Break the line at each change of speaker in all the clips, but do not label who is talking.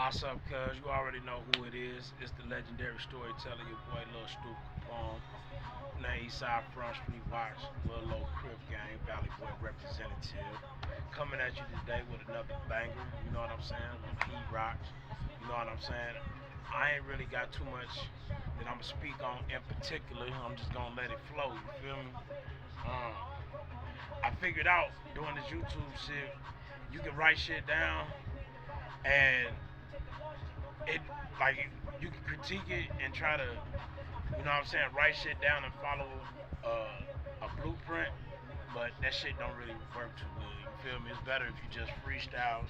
What's up, cuz? You already know who it is. It's the legendary storyteller, your boy Lil Stu Capone. From the East Side Front Street Watch, Lil Low Crip Gang, Valley Boy representative. Coming at you today with another banger, you know what I'm saying? When the heat rocks, you know what I'm saying? I ain't really got too much that I'm gonna speak on in particular. I'm just gonna let it flow, you feel me? Um, I figured out doing this YouTube shit, you can write shit down and it like you can critique it and try to, you know what I'm saying, write shit down and follow a blueprint, but that shit don't really work too good. You feel me? It's better if you just freestyle,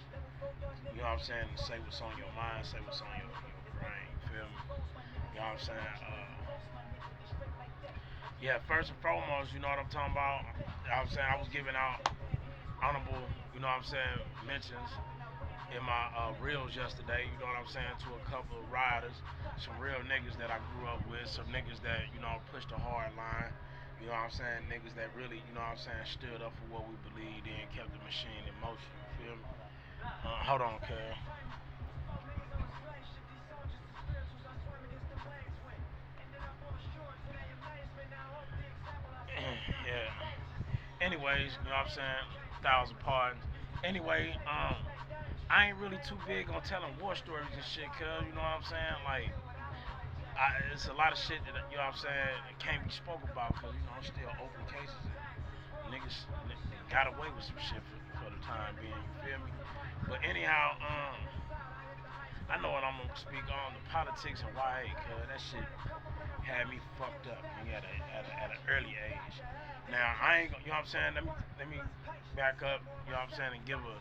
you know what I'm saying, and say what's on your mind, say what's on your brain, you feel me? You know what I'm saying? Yeah, first and foremost, you know what I'm talking about? I was saying I was giving out honorable, you know what I'm saying, mentions in my reels yesterday, you know what I'm saying, to a couple of riders, some real niggas that I grew up with, some niggas that, you know, pushed a hard line, you know what I'm saying, niggas that really, you know what I'm saying, stood up for what we believed in, kept the machine in motion, you feel me? Hold on, cuz. Yeah. Anyways, you know what I'm saying, thousand pardons. Anyway, I ain't really too big on telling war stories and shit, cuz, you know what I'm saying, like, it's a lot of shit that you know what I'm saying that can't be spoke about because you know I'm still open cases and niggas got away with some shit for the time being. You feel me? But anyhow, I know what I'm gonna speak on the politics and why, cause that shit had me fucked up at an early age. Now I ain't you know what I'm saying. Let me back up. You know what I'm saying and give a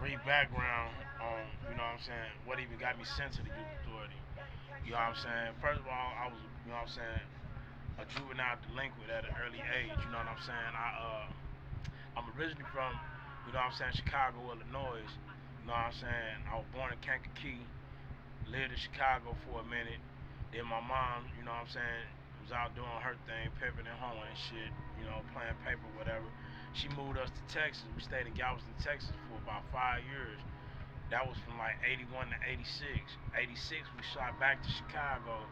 brief background on you know what I'm saying what even got me sent to the youth authority. You know what I'm saying? First of all, I was, you know what I'm saying, a juvenile delinquent at an early age. You know what I'm saying? I'm originally from, you know what I'm saying, Chicago, Illinois. You know what I'm saying? I was born in Kankakee, lived in Chicago for a minute. Then my mom, you know what I'm saying, was out doing her thing, pimping and hoeing and shit, you know, playing paper, whatever. She moved us to Texas. We stayed in Galveston, Texas for about 5 years. That was from like 81 to 86. 86, we shot back to Chicago,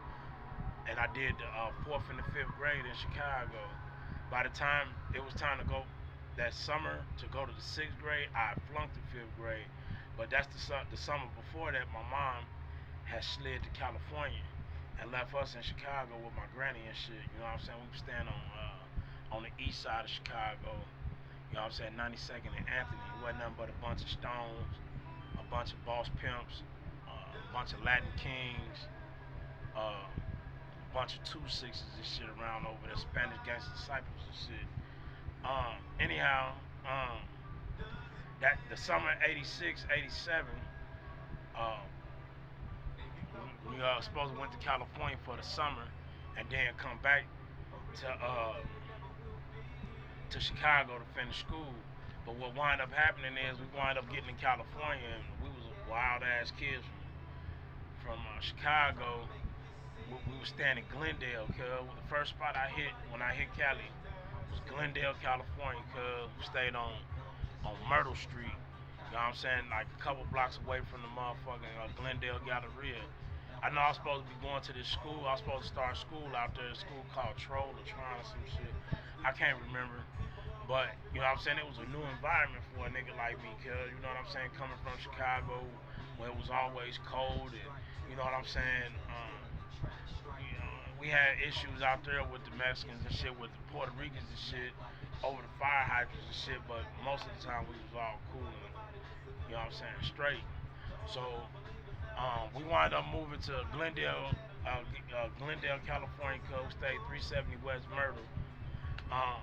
and I did the fourth and the fifth grade in Chicago. By the time it was time to go that summer to go to the sixth grade, I flunked the fifth grade. But that's the summer before that, my mom had slid to California and left us in Chicago with my granny and shit. You know what I'm saying? We were staying on the east side of Chicago. You know what I'm saying? 92nd and Anthony. It wasn't nothing but a bunch of stones, a bunch of boss pimps, a bunch of Latin kings, a bunch of 2 6s and shit around over there, Spanish gangster disciples and shit. Anyhow, that the summer 86, 87, uh, we supposed to went to California for the summer and then come back to Chicago to finish school. But what wound up happening is we wound up getting in California and we was wild ass kids from Chicago. We was staying in Glendale, cuz. The first spot I hit when I hit Cali was Glendale, California, cuz. We stayed on Myrtle Street. You know what I'm saying? Like a couple blocks away from the motherfucking Glendale Galleria. I know I was supposed to be going to this school. I was supposed to start school out there, a school called Troll or Tron or some shit. I can't remember. But, you know what I'm saying? It was a new environment for a nigga like me, cuz, you know what I'm saying? Coming from Chicago, where it was always cold, and, you know what I'm saying? You know, we had issues out there with the Mexicans and shit, with the Puerto Ricans and shit, over the fire hydrants and shit, but most of the time we was all cool and, you know what I'm saying, straight. So, we wound up moving to Glendale, California, cuz, stayed 370 West Myrtle. Um,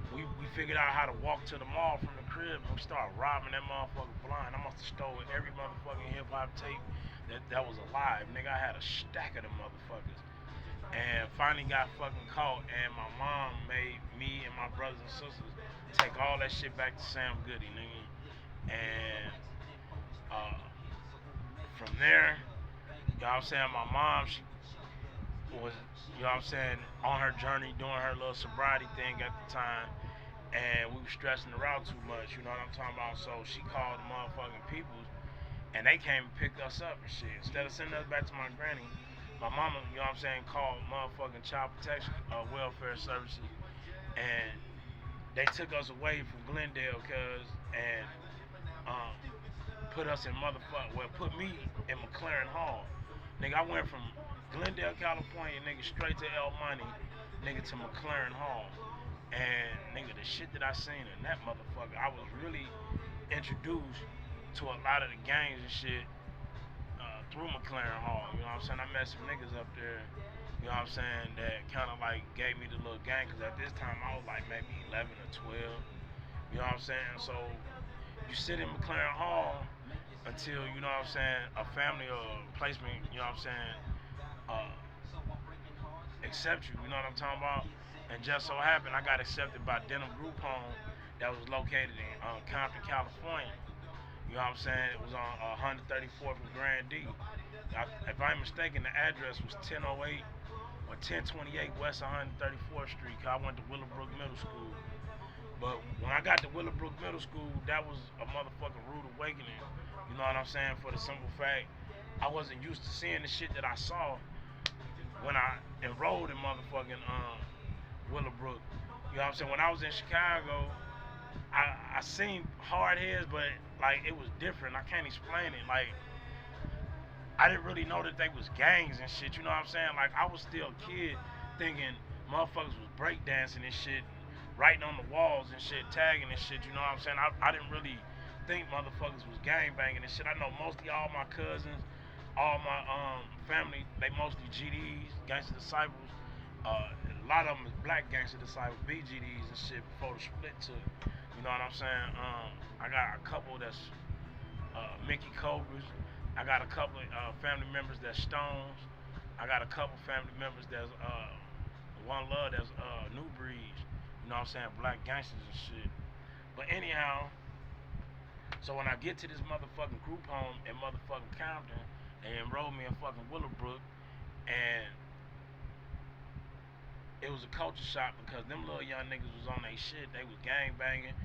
we figured out how to walk to the mall from the crib and we started robbing that motherfucker blind. I must have stolen every motherfucking hip hop tape that was alive. Nigga, I had a stack of them motherfuckers. And finally got fucking caught and my mom made me and my brothers and sisters take all that shit back to Sam Goody, nigga. And uh, from there, you know what I'm saying, my mom, she was, you know what I'm saying, on her journey doing her little sobriety thing at the time, and we were stressing her out too much, you know what I'm talking about? So she called the motherfucking peoples and they came and picked us up and shit. Instead of sending us back to my granny, my mama, you know what I'm saying, called motherfucking child protection welfare services, and they took us away from Glendale, cuz, and um, put us in motherfucker, well, put me in McLaren Hall. Nigga, I went from Glendale, California, nigga, straight to El Monte, nigga, to McLaren Hall. And nigga, the shit that I seen in that motherfucker, I was really introduced to a lot of the gangs and shit through McLaren Hall. You know what I'm saying? I met some niggas up there. You know what I'm saying? That kind of like gave me the little gang, cause at this time I was like maybe 11 or 12. You know what I'm saying? So you sit in McLaren Hall until, you know what I'm saying, a family or placement, you know what I'm saying, uh, accept you. You know what I'm talking about? And just so happened I got accepted by Denham Group Home that was located in Compton, California. You know what I'm saying? It was on 134th and Grand D. If I'm mistaken, the address was 1008 or 1028 West 134th Street. Cause I went to Willowbrook Middle School. But when I got to Willowbrook Middle School, that was a motherfucking rude awakening. You know what I'm saying? For the simple fact, I wasn't used to seeing the shit that I saw when I enrolled in motherfucking Willowbrook. You know what I'm saying? When I was in Chicago, I seen hard heads, but like it was different. I can't explain it. Like I didn't really know that they was gangs and shit. You know what I'm saying? Like I was still a kid thinking motherfuckers was breakdancing and shit, writing on the walls and shit, tagging and shit. You know what I'm saying? I didn't really think motherfuckers was gang banging and shit. I know mostly all my cousins, all my family, they mostly GDs, gangster disciples. A lot of them is black gangster disciples, BGDs and shit before the split took. You know what I'm saying? I got a couple that's Mickey Cobras. I got a couple of family members that's Stones. I got a couple family members that's One Love that's New Breeds. You know what I'm saying? Black gangsters and shit. But anyhow, so when I get to this motherfucking group home in motherfucking Compton, they enrolled me in fucking Willowbrook, and it was a culture shock because them little young niggas was on they shit. They was gang banging,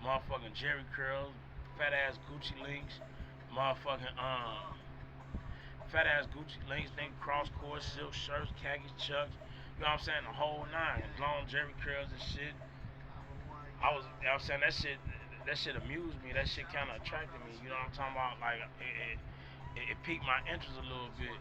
motherfucking Jerry curls, fat ass Gucci links, motherfucking fat ass Gucci links, then cross court silk shirts, khaki chucks. You know what I'm saying? The whole nine, long Jerry curls and shit. You know what I'm saying, that shit amused me. That shit kind of attracted me. You know what I'm talking about? Like it piqued my interest a little bit.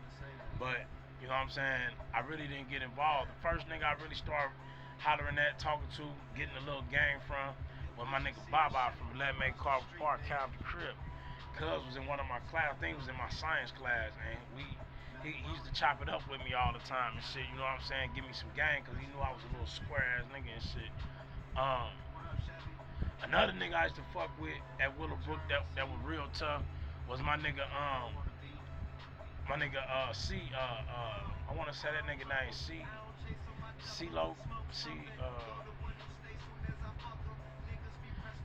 But you know what I'm saying? I really didn't get involved. The first nigga I really started hollering at, talking to, getting a little gang from was my nigga Baba from Let Make Carver Park, Calvin Crib. Cuz was in one of my class, I think it was in my science class, and he used to chop it up with me all the time and shit. You know what I'm saying? Give me some gang, cause he knew I was a little square ass nigga and shit. Um, Another nigga I used to fuck with at Willowbrook that was real tough was my nigga I wanna say that nigga name CeeLo C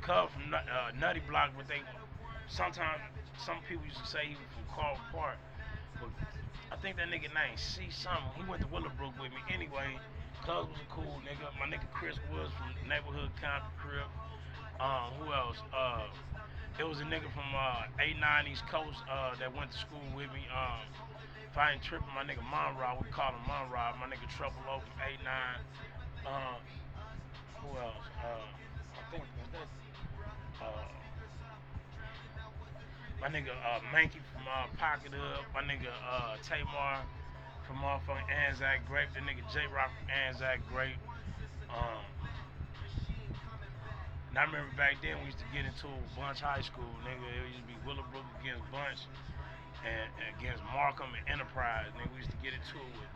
Cub from Nutty Block, but they sometimes some people used to say he was from Carl Park, but I think that nigga named C something. He went to Willowbrook with me anyway. Cuz was a cool nigga. My nigga Chris Woods from neighborhood Compton Crib. Who else? It was a nigga from 89 East Coast that went to school with me. If I ain't tripping, my nigga Monrod, we call him Monrod. My nigga Trouble Low from 89. Uh, who else? I think was that my nigga Mankey from Pocket Up. My nigga Tamar from motherfucking Anzac Grape. The nigga J Rock from Anzac Grape. Um, and I remember back then we used to get into Bunch High School, nigga. It used to be Willowbrook against Bunch and against Markham and Enterprise. Nigga, we used to get into it with.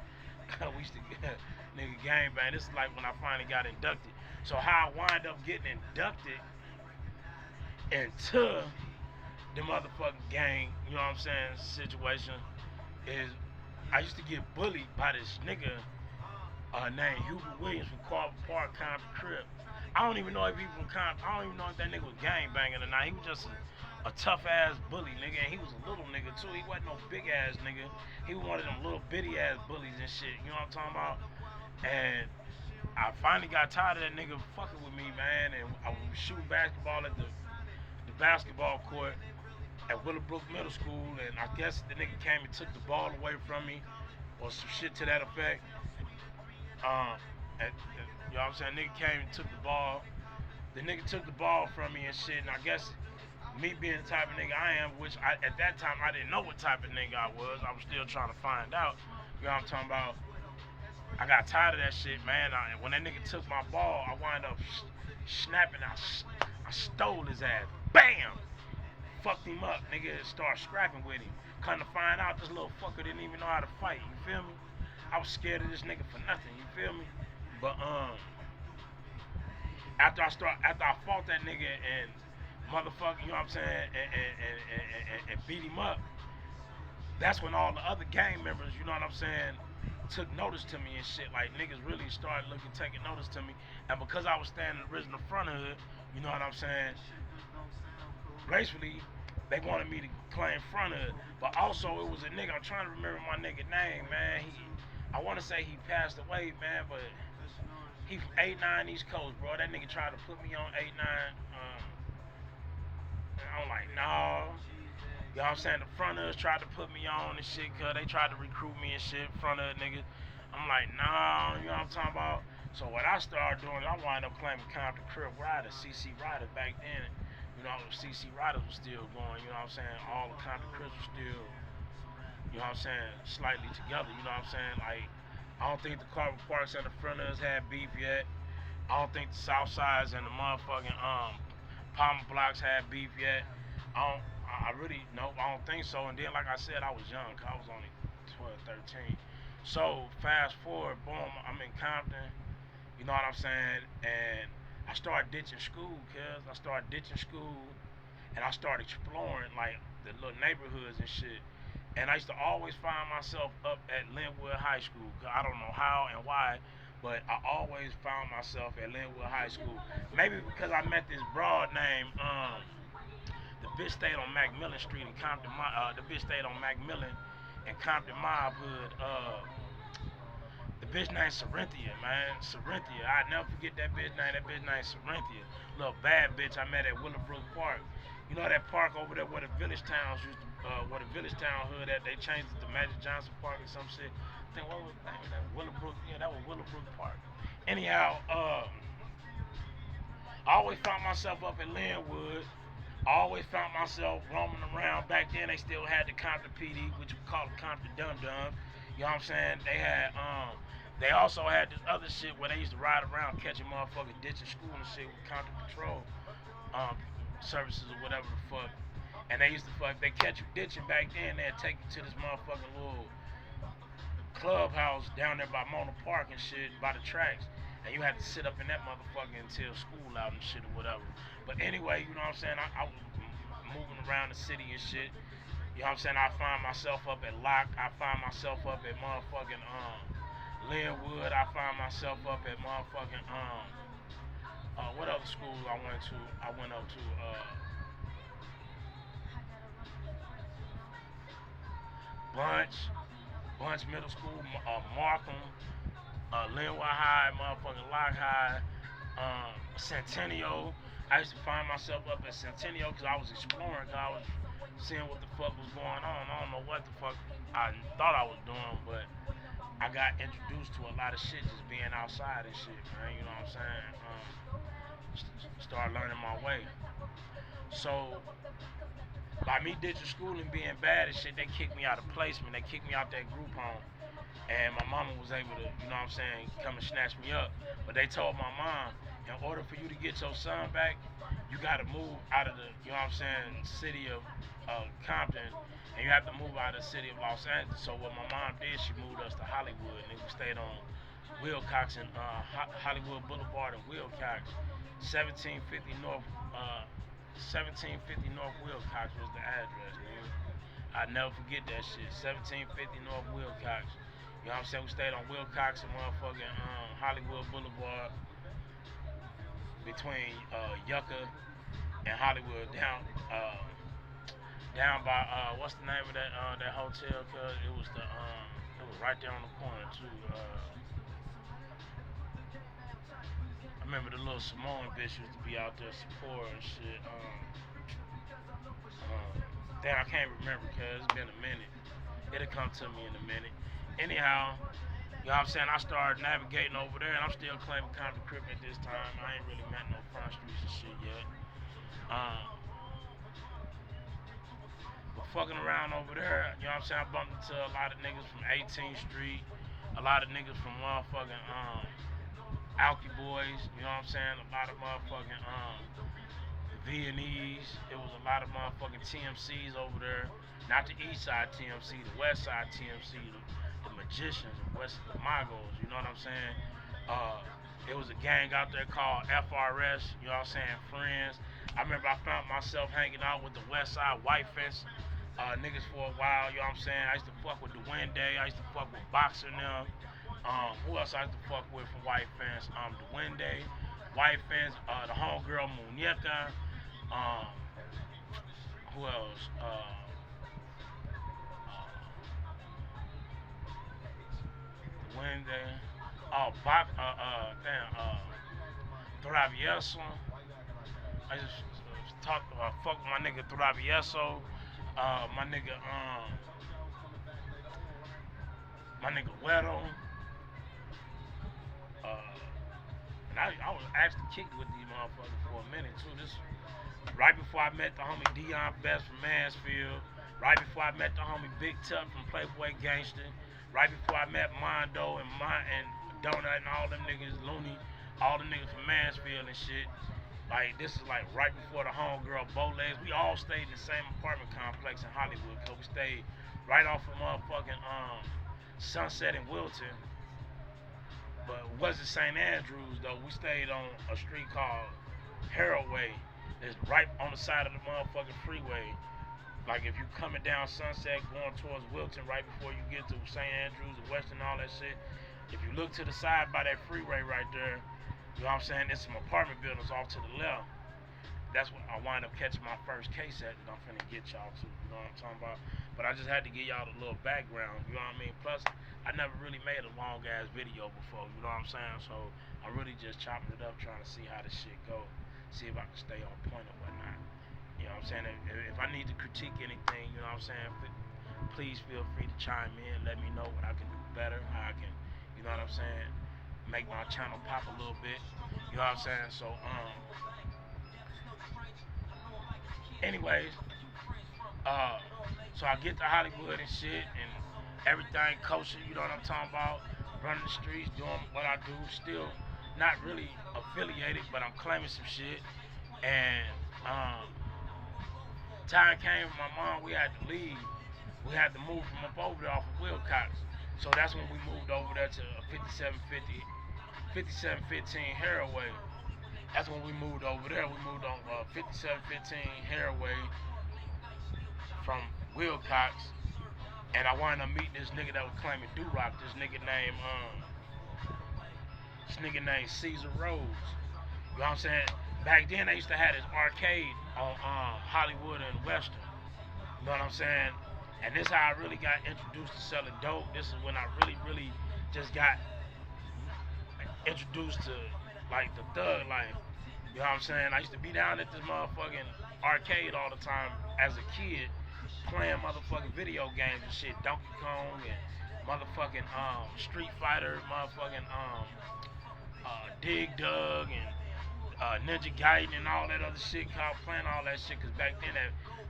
We used to get nigga gang bang. This is like when I finally got inducted. So how I wind up getting inducted into the motherfucking gang, you know what I'm saying, situation is I used to get bullied by this nigga named Hubert Williams from Carver Park, Compton Crib. I don't even know if he from Compton. I don't even know if that nigga was gang banging or not. He was just a tough ass bully nigga, and he was a little nigga too. He wasn't no big ass nigga. He was one of them little bitty ass bullies and shit. You know what I'm talking about? And I finally got tired of that nigga fucking with me, man. And I was shooting basketball at the basketball court, at Willowbrook Middle School, and I guess the nigga came and took the ball away from me, or some shit to that effect. You know what I'm saying? Nigga came and took the ball. The nigga took the ball from me and shit, and I guess me being the type of nigga I am, which at that time I didn't know what type of nigga I was. I was still trying to find out. You know what I'm talking about? I got tired of that shit, man. When that nigga took my ball, I wind up snapping. I stole his ass. Bam! Fucked him up. Nigga started scrapping with him. Come to find out, this little fucker didn't even know how to fight. You feel me? I was scared of this nigga for nothing. You feel me? But after I fought that nigga and motherfucker, you know what I'm saying, and beat him up, that's when all the other gang members, you know what I'm saying, took notice to me and shit. Like niggas really started taking notice to me. And because I was standing in the original front hood, you know what I'm saying, gracefully, they wanted me to claim front hood. But also it was a nigga, I'm trying to remember my nigga name, man. I wanna say he passed away, man, but he from 8-9 East Coast, bro. That nigga tried to put me on 8-9. And I'm like, no. You know what I'm saying? The front of us tried to put me on and shit, cause they tried to recruit me and shit, front of niggas. I'm like, nah, you know what I'm talking about? So what I started doing, I wound up claiming Compton Crib Riders, CC Riders back then. You know, CC Riders was still going, you know what I'm saying? All the Compton Crips were still, you know what I'm saying, slightly together, you know what I'm saying? Like, I don't think the Carver Parks and the front of us had beef yet. I don't think the South Sides and the motherfucking Palmer Blocks had beef yet. I really no, I don't think so. And then, like I said, I was young. I was only 12, 13. So fast forward, boom, I'm in Compton. You know what I'm saying? And I started ditching school, cause I started ditching school, and I started exploring like the little neighborhoods and shit. And I used to always find myself up at Linwood High School. I don't know how and why, but I always found myself at Linwood High School. Maybe because I met this broad named the bitch stayed on Macmillan Street in Compton. The bitch stayed on Macmillan in Compton Mob Hood. The bitch named Sarinthia, man. Sarinthia. I never forget that bitch name. That bitch named Sarinthia. Little bad bitch I met at Willowbrook Park. You know that park over there where the village towns used to, where the village town hood at? They changed it to Magic Johnson Park or some shit. I think what was the name of that? Willowbrook. Yeah, that was Willowbrook Park. Anyhow, I always found myself up in Linwood. I always found myself roaming around. Back then, they still had the Compton PD, which we call the Compton Dum Dum. You know what I'm saying? They also had this other shit where they used to ride around catching motherfuckers ditching school and shit with Compton Patrol um, services or whatever the fuck. And they used to fuck, they catch you ditching back then, they'd take you to this motherfucking little clubhouse down there by Mona Park and shit, by the tracks. And you had to sit up in that motherfucker until school out and shit or whatever. But anyway, you know what I'm saying? I was moving around the city and shit. You know what I'm saying? I find myself up at Locke. I find myself up at motherfucking Linwood. I find myself up at motherfucking what other schools I went to? I went up to Bunch, Bunch Middle School, Markham, Linwood High, motherfucking Locke High, Centennial. I used to find myself up at Centennial because I was exploring, because I was seeing what the fuck was going on. I don't know what the fuck I thought I was doing, but I got introduced to a lot of shit just being outside and shit, man. You know what I'm saying? Start learning my way. So by me ditching school and being bad and shit, they kicked me out of placement. They kicked me out that group home. And my mama was able to, you know what I'm saying, come and snatch me up. But they told my mom, in order for you to get your son back, you got to move out of the, you know what I'm saying, city of Compton, and you have to move out of the city of Los Angeles. So what my mom did, she moved us to Hollywood, and we stayed on Wilcox and Hollywood Boulevard and Wilcox, 1750 North, 1750 North Wilcox was the address, man. I never forget that shit. 1750 North Wilcox. You know what I'm saying? We stayed on Wilcox and motherfucking Hollywood Boulevard between Yucca and Hollywood down by what's the name of that hotel? Cause it was right there on the corner too. I remember the little Samoan bitch used to be out there supporting shit. Damn, I can't remember because it's been a minute. It'll come to me in a minute. Anyhow, you know what I'm saying? I started navigating over there, and I'm still claiming Compton Crip at this time. I ain't really met no front streets and shit yet. Um, but fucking around over there, you know what I'm saying? I bumped into a lot of niggas from 18th Street, a lot of niggas from motherfucking Alky Boys, you know what I'm saying? A lot of motherfucking Viennese. It was a lot of motherfucking TMCs over there. Not the East Side TMC, the West Side TMC, the Magicians, the West the Moguls. You know what I'm saying? Uh, it was a gang out there called FRS. You know what I'm saying? Friends. I remember I found myself hanging out with the West Side White Fence niggas for a while. You know what I'm saying? I used to fuck with the Day. I used to fuck with Boxer now. Who else I used to fuck with from White Fence? The Day, White Fence, the homegirl Muñeca. Um, who else? Wednesday. Oh, damn. Travieso. I just fuck with my nigga Travieso. My nigga Weddle. And I was actually kicked with these motherfuckers for a minute too. This right before I met the homie Dion Best from Mansfield. Right before I met the homie Big Tut from Playboy Gangster. Right before I met Mondo and Donut and all them niggas, Looney, all the niggas from Mansfield and shit. Like this is like right before the homegirl Bowlegs. We all stayed in the same apartment complex in Hollywood. Cause we stayed right off of motherfucking Sunset and Wilton. But it wasn't St. Andrews though. We stayed on a street called Haraway. It's right on the side of the motherfucking freeway. Like if you coming down Sunset going towards Wilton right before you get to St. Andrews and Western and all that shit. If you look to the side by that freeway right there, you know what I'm saying? There's some apartment buildings off to the left. That's what I wind up catching my first case at that I'm finna get y'all to. You know what I'm talking about? But I just had to give y'all a little background. You know what I mean? Plus, I never really made a long ass video before. You know what I'm saying? So I'm really just chopping it up, trying to see how this shit go. See if I can stay on point or whatnot. You know what I'm saying? If I need to critique anything, you know what I'm saying? Please feel free to chime in. Let me know what I can do better. How I can, you know what I'm saying? Make my channel pop a little bit. You know what I'm saying? So anyways, uh so I get to Hollywood and shit and everything kosher, you know what I'm talking about? Running the streets, doing what I do, still not really affiliated, but I'm claiming some shit. And time came for my mom, we had to leave. We had to move from up over there off of Wilcox. So that's when we moved over there to 5715 Haraway. That's when we moved over there. We moved on 5715 Haraway from Wilcox, and I wound up meeting this nigga that was claiming do-rock. This nigga named Caesar Rose. You know what I'm saying? Back then they used to have this arcade on Hollywood and Western. You know what I'm saying? And this is how I really got introduced to selling dope. This is when I really just got introduced to like the thug life. You know what I'm saying? I used to be down at this motherfucking arcade all the time as a kid, playing motherfucking video games and shit, Donkey Kong and motherfucking Street Fighter, motherfucking Dig Dug and Ninja Gaiden and all that other shit. Called playing all that shit because back then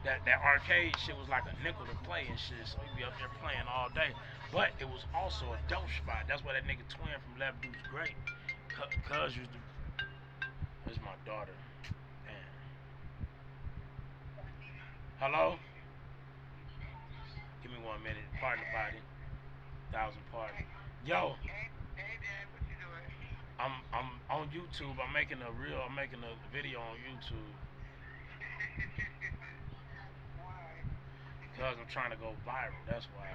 that arcade shit was like a nickel to play and shit. So you'd be up there playing all day. But it was also a dope spot. That's why that nigga Twin from Left Dude's Great. Cuz used to. This is my daughter. Damn. Hello? Give me 1 minute. Pardon the body. Thousand pardon. Yo. I'm on YouTube. I'm making a video on YouTube. Because I'm trying to go viral. That's why.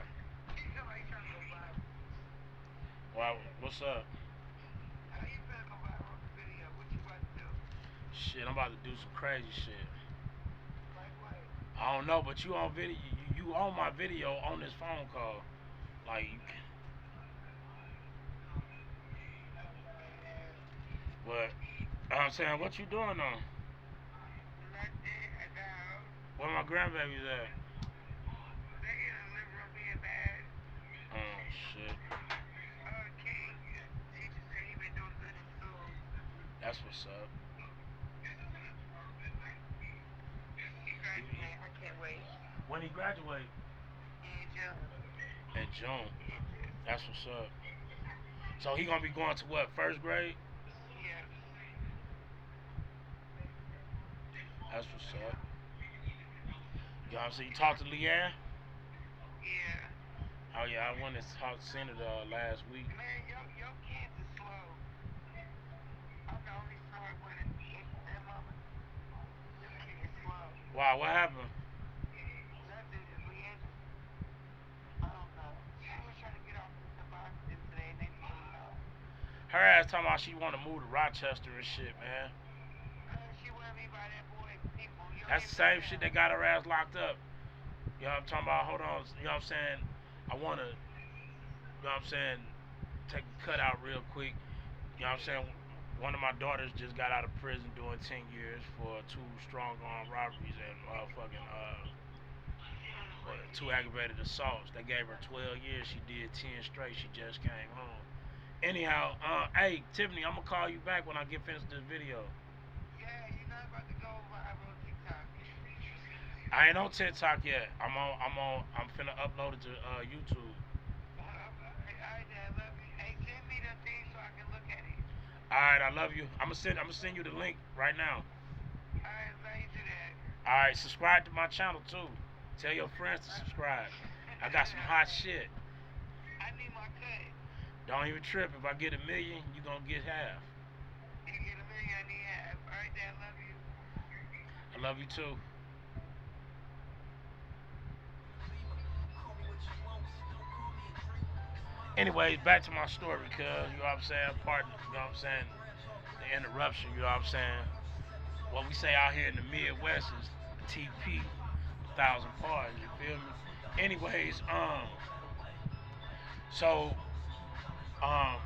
Well, what's up? Shit, I'm about to do some crazy shit. I don't know, but you on video. You on my video on this phone call. Like, but I'm saying, what you doing on? Where my grandbaby's at? shit. That's what's up. When he graduate? In June. That's what's up. So he gonna be going to what? First grade? That's what's up. You know what I'm saying? You talked to Leanne? Oh yeah, I went and talked seen it last week. Wow, what happened? Her ass talking about she want to move to Rochester and shit, man. That's the same shit that got her ass locked up. You know what I'm talking about? Hold on. You know what I'm saying? I want to, you know what I'm saying, take a cut out real quick. You know what I'm saying? One of my daughters just got out of prison doing 10 years for two strong arm robberies and two aggravated assaults. They gave her 12 years. She did 10 straight. She just came home. Anyhow, hey, Tiffany, I'm going to call you back when I get finished this video. I ain't on TikTok yet. I'm finna upload it to YouTube. Alright, I love you. I'm gonna send you the link right now. Alright, subscribe to my channel too. Tell your friends to subscribe. I got some hot shit. Don't even trip. If I get a million, you gonna get half. I love you too. Anyways, back to my story, cuz, you know what I'm saying? Pardon, you know what I'm saying? The interruption, you know what I'm saying? What we say out here in the Midwest is TP, 1,000 pardons, you feel me? Anyways, so I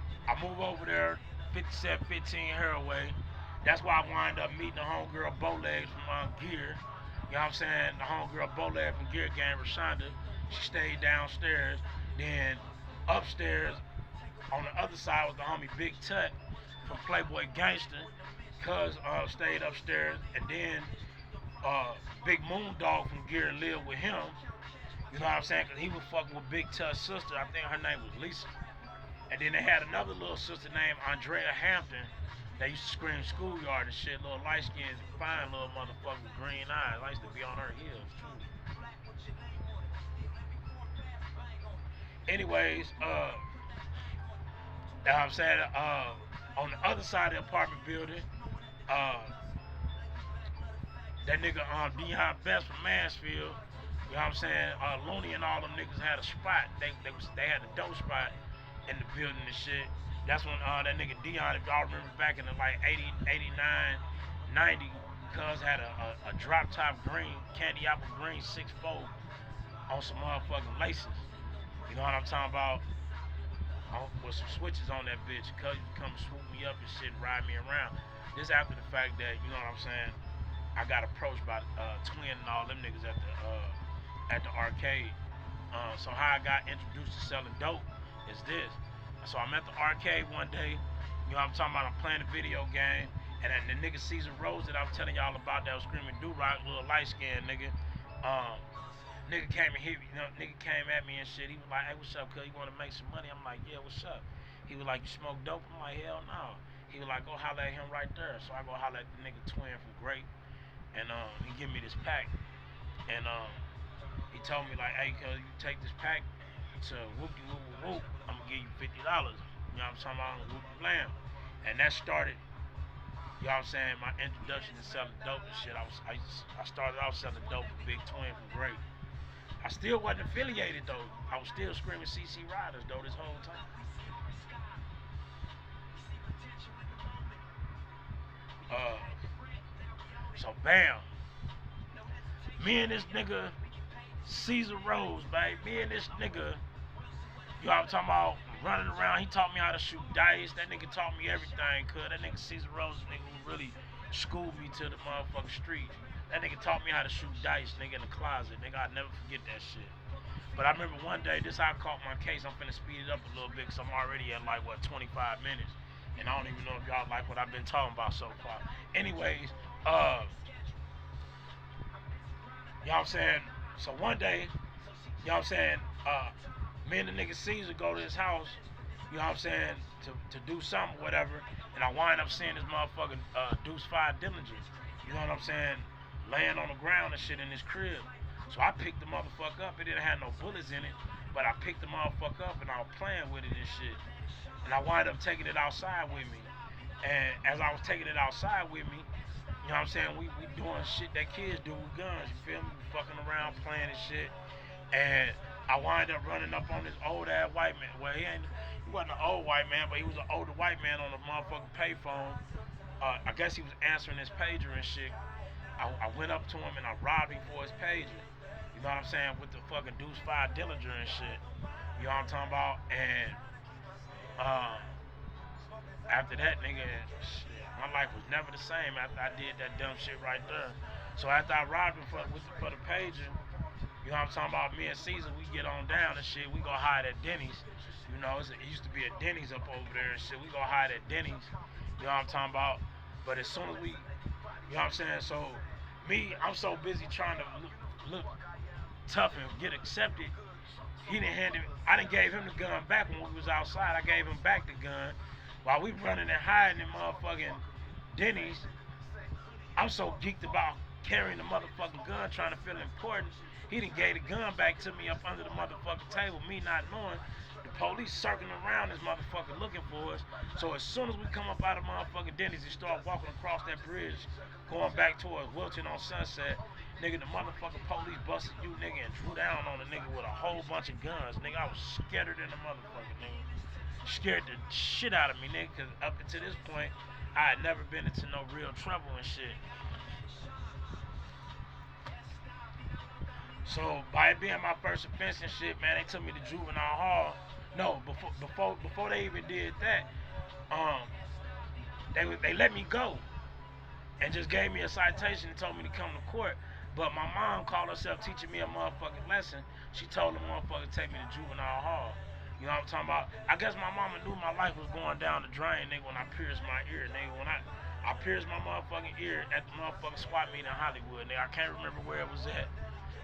move over there, 5715 Haraway. That's why I wind up meeting the homegirl Bowlegs from Gear. You know what I'm saying? The homegirl Bowleg from Gear Gang, Rashonda. She stayed downstairs. Then upstairs, on the other side was the homie Big Tut from Playboy Gangster. Cuz stayed upstairs. And then Big Moondog from Gear lived with him. You know what I'm saying? Because he was fucking with Big Tut's sister. I think her name was Lisa. And then they had another little sister named Andrea Hampton. They used to scream schoolyard and shit. Little light skinned, fine little motherfucker with green eyes. I used to be on her heels too. Anyways, you know what I'm saying? On the other side of the apartment building, uh, that nigga Dion Best from Mansfield, you know what I'm saying? Looney and all them niggas had a spot. They had a dope spot in the building and shit. That's when that nigga Dion, if y'all remember back in the like 80, 89, 90, cuz had a drop top green, candy apple green 6'4" on some motherfucking laces. You know what I'm talking about? With some switches on that bitch. Cuz you come swoop me up and shit and ride me around. This after the fact that, you know what I'm saying, I got approached by Twin and all them niggas at the arcade. So how I got introduced to selling dope is this. So I'm at the arcade one day, you know what I'm talking about, I'm playing a video game, and then the nigga Caesar Rose that I was telling y'all about that was screaming do-rock, little light-skinned nigga, nigga came and hit me, you know, nigga came at me and shit. He was like, hey, what's up, cuz, you wanna make some money? I'm like, yeah, what's up? He was like, you smoke dope? I'm like, hell no. He was like, go holler at him right there. So I go holler at the nigga Twin from Grape, and he give me this pack, and he told me like, hey, cuz, you take this pack to whoopty whoop whoop, I'm gonna give you $50. You know what I'm talking about? Whoop blam. And that started, you know what I'm saying, my introduction to selling dope and shit. I started off selling dope with Big Twin from Grape. I still wasn't affiliated though. I was still screaming CC Riders though this whole time. Uh, so bam, me and this nigga Caesar Rose, babe. Me and this nigga, you know what I'm talking about, running around. He taught me how to shoot dice. That nigga taught me everything, cuz. That nigga Caesar Rose, nigga who really schooled me to the motherfucking street. That nigga taught me how to shoot dice, nigga, in the closet. Nigga, I'll never forget that shit. But I remember one day, this how I caught my case. I'm finna speed it up a little bit because I'm already at like what 25 minutes, and I don't even know if y'all like what I've been talking about so far. Anyways, you know what I'm saying? So one day, you know what I'm saying, me and the nigga Caesar go to his house, you know what I'm saying, to do something, whatever, and I wind up seeing this motherfucking Deuce 5 Dillinger, you know what I'm saying, laying on the ground and shit in his crib. So I picked the motherfucker up. It didn't have no bullets in it, but I picked the motherfucker up and I was playing with it and shit. And I wind up taking it outside with me. And as I was taking it outside with me, you know what I'm saying, we doing shit that kids do with guns, you feel me? We fucking around, playing and shit. And I wind up running up on this old ass white man. Well, he wasn't an old white man, but he was an older white man on a motherfucking payphone. I guess he was answering his pager and shit. I went up to him and I robbed him for his pager. You know what I'm saying? With the fucking Deuce 5 Dillinger and shit. You know what I'm talking about? And uh, after that, nigga, shit, my life was never the same after I did that dumb shit right there. So after I robbed him for the pager, you know what I'm talking about? Me and Caesar, we get on down and shit. We go hide at Denny's. You know, it used to be a Denny's up over there and shit. We go hide at Denny's. You know what I'm talking about? But as soon as we, you know what I'm saying? So me, I'm so busy trying to look tough and get accepted. He didn't hand it. I didn't gave him the gun back when we was outside. I gave him back the gun while we running and hiding in motherfucking Denny's. I'm so geeked about carrying the motherfucking gun, trying to feel important. He done gave the gun back to me up under the motherfucking table, me not knowing. The police circling around this motherfucker looking for us. So as soon as we come up out of motherfucking Denny's and start walking across that bridge, going back towards Wilton on Sunset, nigga, the motherfucking police busted you, nigga, and drew down on the nigga with a whole bunch of guns. Nigga, I was scared than the motherfucker, nigga. Scared the shit out of me, nigga, because up until this point, I had never been into no real trouble and shit. So by it being my first offense and shit, man, they took me to juvenile hall. No, before they even did that, um, they let me go and just gave me a citation and told me to come to court. But my mom called herself teaching me a motherfucking lesson. She told the motherfucker to take me to juvenile hall. You know what I'm talking about? I guess my mama knew my life was going down the drain, nigga, when I pierced my ear, nigga. When I pierced my motherfucking ear at the motherfucking SWAT meet in Hollywood, nigga. I can't remember where it was at.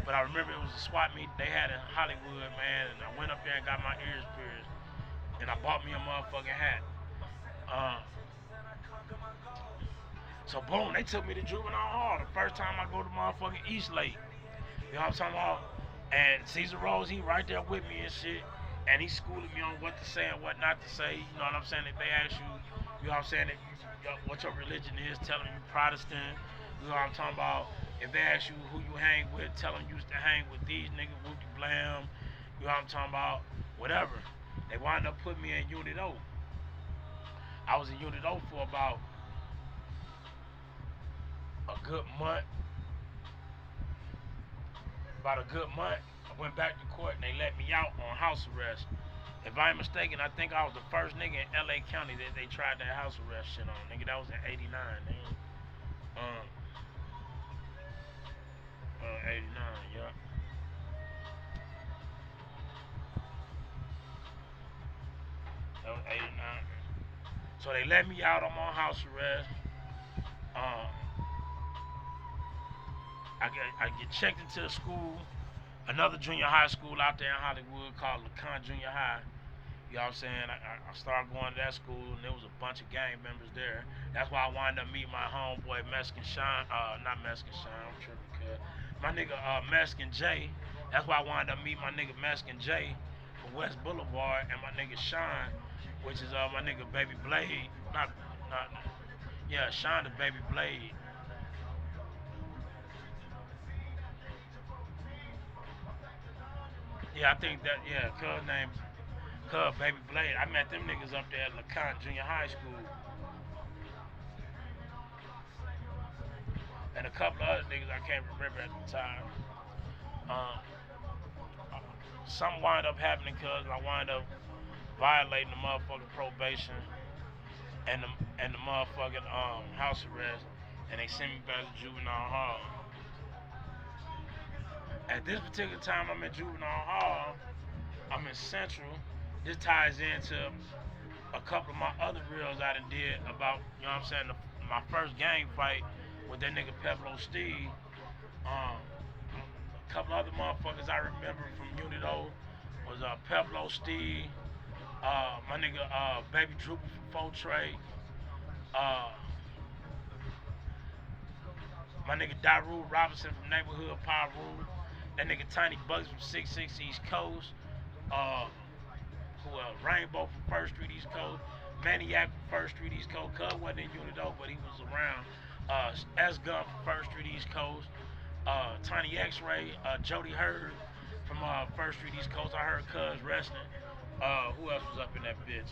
But I remember it was a SWAT meet they had in Hollywood, man, and I went up there and got my ears pierced. And I bought me a motherfucking hat. Uh, so boom, they took me to juvenile hall the first time I go to motherfucking East Lake. You know what I'm talking about? And Caesar Rose, he right there with me and shit. And he schooling me on what to say and what not to say. You know what I'm saying? If they ask you, you know what I'm saying, what your religion is, tell them you Protestant. You know what I'm talking about? If they ask you who you hang with, tell them you used to hang with these niggas, whoopty blam. You know what I'm talking about? Whatever. They wound up putting me in Unit O. I was in Unit O for about a good month. About a good month. I went back to court and they let me out on house arrest. If I ain't mistaken, I think I was the first nigga in LA County that they tried that house arrest shit on. Nigga, that was in '89, nigga. 89, yeah. That was '89. So they let me out. I'm on house arrest. Um, I get checked into the school, another junior high school out there in Hollywood called Lacan Junior High. You know what I'm saying? I started going to that school and there was a bunch of gang members there. That's why I wound up meeting my homeboy Mexican Shine, not Mexican Shine, I'm tripping, cuz. My nigga Mexican J. That's why I wound up meeting my nigga Mexican J from West Boulevard and my nigga Shine, which is my nigga Baby Blade. Not, yeah, Shine the Baby Blade. Yeah, I think that, yeah, cuz name, cuz Baby Blade. I met them niggas up there at LeConte Junior High School. And a couple of other niggas I can't remember at the time. Um, Something wind up happening cuz I wind up violating the motherfucking probation and the motherfucking house arrest and they sent me back to juvenile hall. At this particular time, I'm in juvenile hall. I'm in Central. This ties into a couple of my other reels I done did about, you know what I'm saying, my first gang fight with that nigga Peblo Steve. Um, a couple other motherfuckers I remember from Unit O was Peblo Steve, my nigga Baby Drooper from Fo Trey, uh, my nigga Daru Robinson from Neighborhood Pyru, that nigga Tiny Bugs from 66 East Coast, uh, who Rainbow from First Street East Coast, Maniac from First Street East Coast. Cuz wasn't in Unit O, but he was around. S Gun from First Street East Coast, Tiny X-Ray, Jody Hurd from First Street East Coast. I heard Cuz wrestling. Who else was up in that bitch?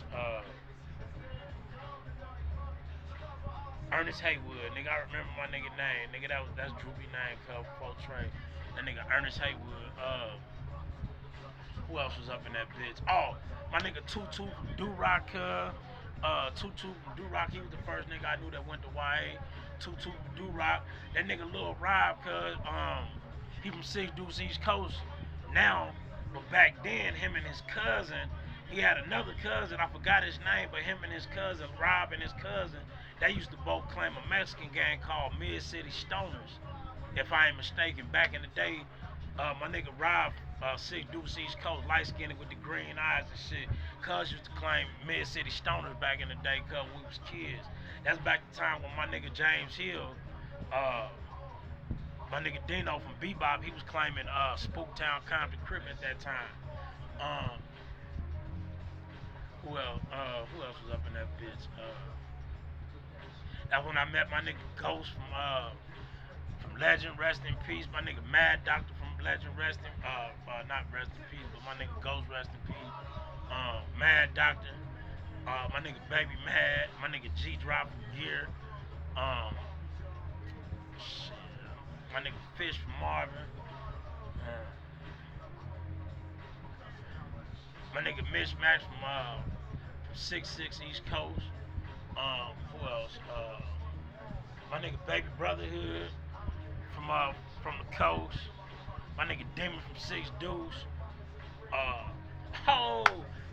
Ernest Haywood, nigga. I remember my nigga name, nigga. That's Droopy name, cuz Fo Trey. That nigga Ernest Haywood. Who else was up in that bitch? Oh, my nigga Tutu from Do Rock, Tutu from Do Rock. He was the first nigga I knew that went to YA. Tutu from Do Rock. That nigga Lil Rob, he from Six Deuce East Coast now. But back then, him and his cousin, he had another cousin. I forgot his name, but him and his cousin, Rob and his cousin, they used to both claim a Mexican gang called Mid City Stoners. If I ain't mistaken, back in the day, my nigga Rob, Six Deuce East Coast, light skinned with the green eyes and shit. Cuz used to claim Mid City Stoners back in the day, cuz we was kids. That's back the time when my nigga James Hill, uh, my nigga Dino from Bebop, he was claiming Spooktown Compton Crip at that time. Um, who else was up in that bitch? That's when I met my nigga Ghost from Legend, rest in peace. My nigga Mad Doctor from Legend, rest in not rest in peace, but my nigga Ghost, rest in peace. Mad Doctor, my nigga Baby Mad, my nigga G Drop from Gear, um, shit, my nigga Fish from Marvin, uh, my nigga Mishmax from 66 East Coast. Who else? My nigga Baby Brotherhood from the coast. My nigga Demon from Six Deuce. Uh, oh,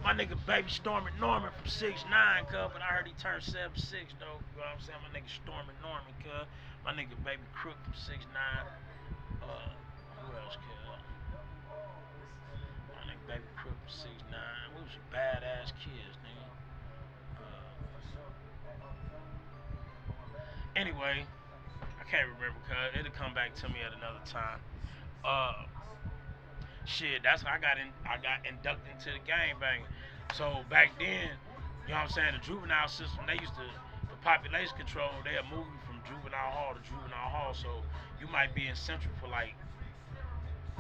my nigga Baby Stormy Norman from 6'9", cuz, but I heard he turned 7'6" though. You know what I'm saying? My nigga Stormy Norman, cuz. My nigga Baby Crook from 6'9". Who else, cuz? My nigga Baby Crook from 6'9". We was some badass kids, nigga. Anyway, I can't remember, cuz. It'll come back to me at another time. Uh, Shit, that's how I got inducted into the gang bang. So back then, you know what I'm saying, the juvenile system, they used to, for population control, they'll move you from juvenile hall to juvenile hall. So you might be in central for like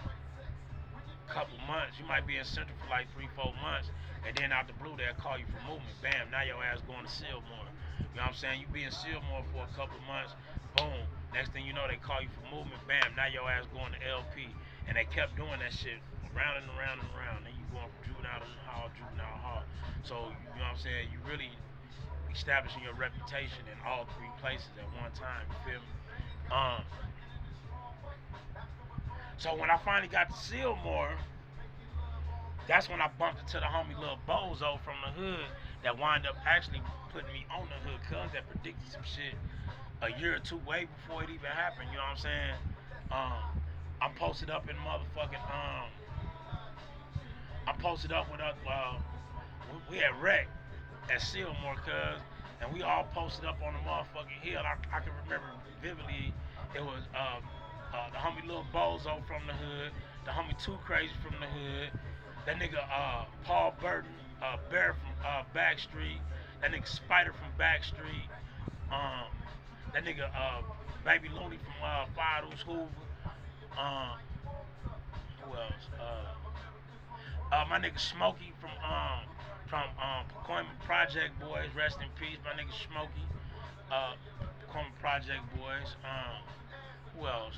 a couple months. You might be in central for like 3, 4 months, and then out the blue they'll call you for movement. Bam, now your ass going to Sillmore. You know what I'm saying? You be in Sillmore for a couple of months. Boom. Next thing you know, they call you for movement. Bam, now your ass going to LP. And they kept doing that shit around and around and around. Then you going from juvenile to hall, juvenile hall. So you know what I'm saying? You really establishing your reputation in all three places at one time. You feel me? Um, so when I finally got to Sillmore, that's when I bumped into the homie Lil Bozo from the hood that wind up actually putting me on the hood, cuz that predicted some shit a year or two way before it even happened. You know what I'm saying? Um, I'm posted up in motherfucking I'm posted up with we had wreck at Sillmore, cuz, and we all posted up on the motherfucking hill. I can remember vividly. It was the homie Lil Bozo from the hood, the homie Too Crazy from the hood, that nigga Paul Burton, Bear from Backstreet, that nigga Spider from Backstreet, um, that nigga Baby Looney from Fire Loose Hoover, um, who else? My nigga Smokey from Pacoima Project Boys, rest in peace. My nigga Smokey, Pacoima Project Boys. Who else?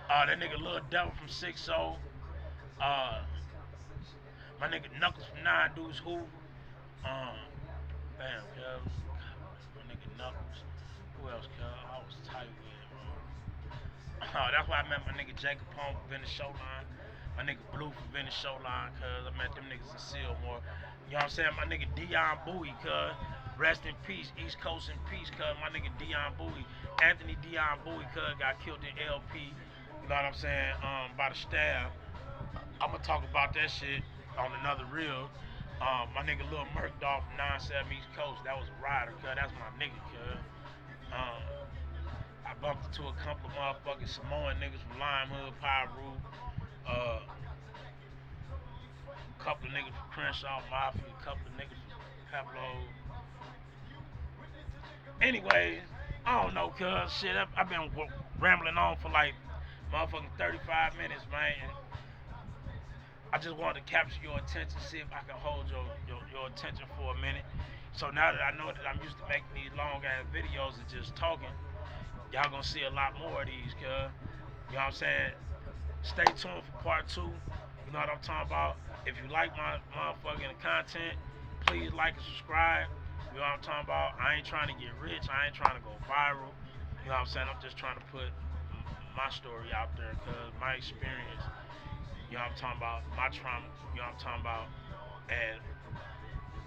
That nigga Lil Devil from 6-0. Uh, my nigga Knuckles from Nine Dudes Hoover. Um, Bam, cuz. My nigga Knuckles. Who else, cuz? I was tight with, bro. That's why I met my nigga Jacob Pong for Venice Showline. My nigga Blue for Venice Showline, cuz I met them niggas in Sillmore. You know what I'm saying? My nigga Dion Bowie, cuz. Rest in peace, East Coast in peace, cuz. My nigga Dion Bowie, Anthony Dion Bowie, cuz, got killed in LP. You know what I'm saying? By the staff. I'm gonna talk about that shit on another reel. My nigga Lil Murk Dog from 97 East Coast, that was a rider, cuz. That's my nigga, cuz. Um, I bumped into a couple of motherfucking Samoan niggas from Lime Hood, Pyru, a couple of niggas from Crenshaw Mafia, a couple of niggas from Pablo. Anyways, I don't know, cuz shit, I've been rambling on for like motherfucking 35 minutes, man. And I just wanted to capture your attention, see if I can hold your attention for a minute. So now that I know that I'm used to making these long ass videos and just talking, y'all gonna see a lot more of these, cuz. You know what I'm saying? Stay tuned for part two. You know what I'm talking about? If you like my motherfucking content, please like and subscribe. You know what I'm talking about? I ain't trying to get rich. I ain't trying to go viral. You know what I'm saying? I'm just trying to put my story out there because my experience, you know what I'm talking about, my trauma, you know what I'm talking about, and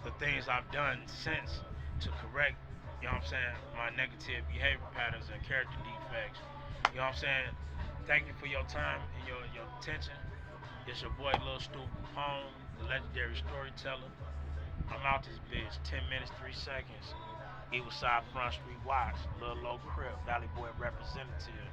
the things I've done since to correct, you know what I'm saying, my negative behavior patterns and character defects. You know what I'm saying? Thank you for your time and your attention. It's your boy Lil Stupid Pone, the legendary storyteller. I'm out this bitch. 10 minutes, 3 seconds. East Side Front Street Watch. Lil Low Crip, Valley Boy representative.